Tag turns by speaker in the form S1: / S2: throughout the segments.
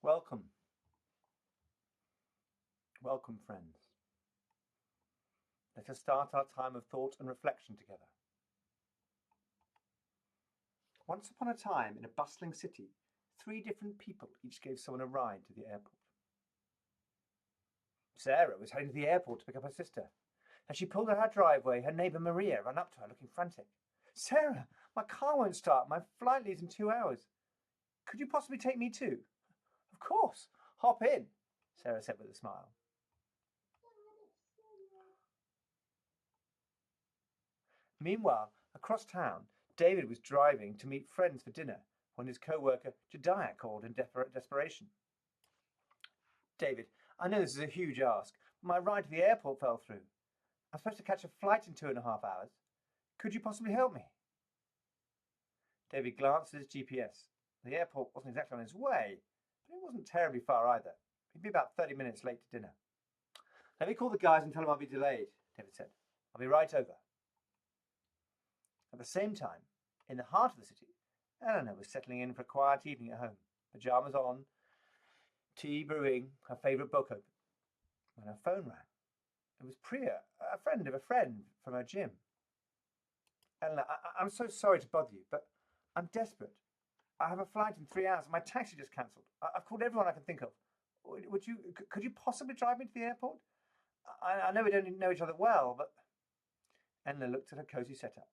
S1: Welcome. Welcome, friends. Let us start our time of thought and reflection together. Once upon a time, in a bustling city, 3 different people each gave someone a ride to the airport. Sarah was heading to the airport to pick up her sister. As she pulled out her driveway, her neighbour Maria ran up to her looking frantic. "Sarah, my car won't start. My flight leaves in 2 hours. Could you possibly take me too?" "Of course. Hop in," Sarah said with a smile. Meanwhile, across town, David was driving to meet friends for dinner when his co-worker Jediah called in desperation. "David, I know this is a huge ask, but my ride to the airport fell through. I'm supposed to catch a flight in 2.5 hours. Could you possibly help me?" David glanced at his GPS. The airport wasn't exactly on his way, but it wasn't terribly far either. He'd be about 30 minutes late to dinner. "Let me call the guys and tell them I'll be delayed," David said. "I'll be right over." At the same time, in the heart of the city, Eleanor was settling in for a quiet evening at home, pyjamas on, tea brewing, her favourite book open, when her phone rang. It was Priya, a friend of a friend from her gym. "Eleanor, I'm so sorry to bother you, but I'm desperate. I have a flight in 3 hours and my taxi just cancelled. I've called everyone I can think of. Could you possibly drive me to the airport? I know we don't know each other well, but..." Eleanor looked at her cosy setup.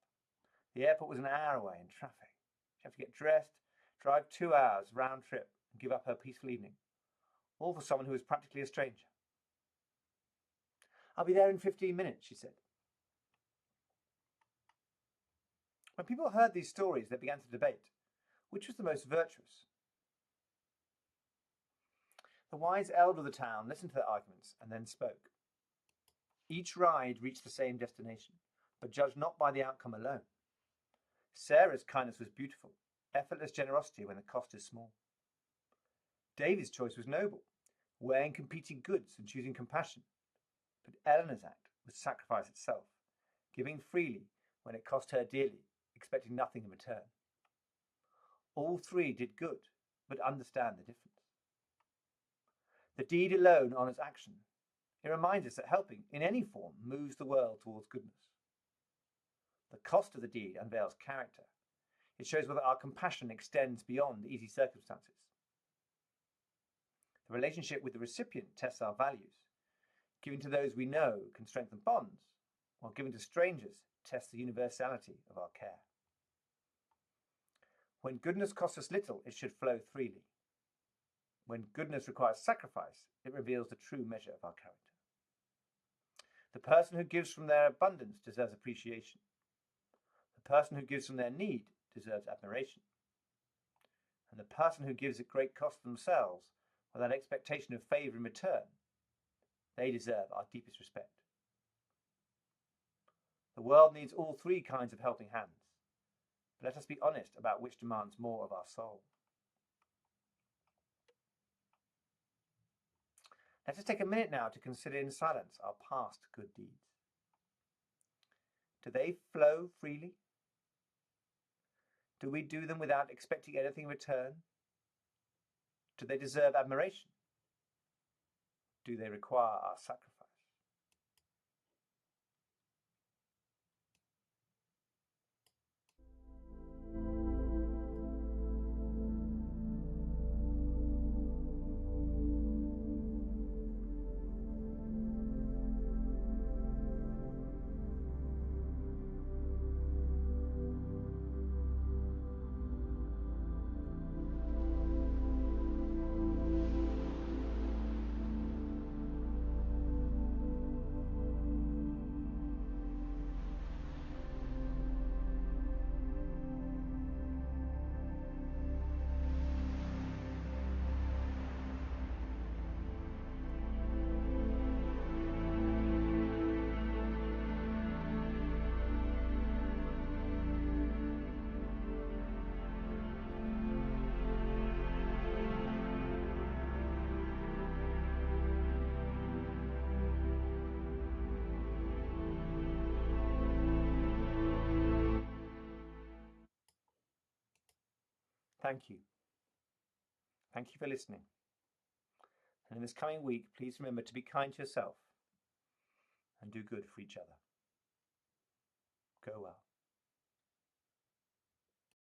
S1: The airport was an hour away in traffic. She'd have to get dressed, drive 2 hours round trip, and give up her peaceful evening. All for someone who was practically a stranger. "I'll be there in 15 minutes, she said. When people heard these stories, they began to debate. Which was the most virtuous? The wise elder of the town listened to their arguments and then spoke. Each ride reached the same destination, but judged not by the outcome alone. Sarah's kindness was beautiful, effortless generosity when the cost is small. David's choice was noble, weighing competing goods and choosing compassion. But Eleanor's act was sacrifice itself, giving freely when it cost her dearly, expecting nothing in return. All three did good, but understand the difference. The deed alone honours action. It reminds us that helping, in any form, moves the world towards goodness. The cost of the deed unveils character. It shows whether our compassion extends beyond easy circumstances. The relationship with the recipient tests our values. Giving to those we know can strengthen bonds, while giving to strangers tests the universality of our care. When goodness costs us little, it should flow freely. When goodness requires sacrifice, it reveals the true measure of our character. The person who gives from their abundance deserves appreciation. The person who gives from their need deserves admiration. And the person who gives at great cost themselves, without expectation of favour in return, they deserve our deepest respect. The world needs all three kinds of helping hands, but let us be honest about which demands more of our soul. Let us take a minute now to consider in silence our past good deeds. Do they flow freely? Do we do them without expecting anything in return? Do they deserve admiration? Do they require our sacrifice? Thank you. Thank you for listening. in this coming week, please remember to be kind to yourself and do good for each other. Go well.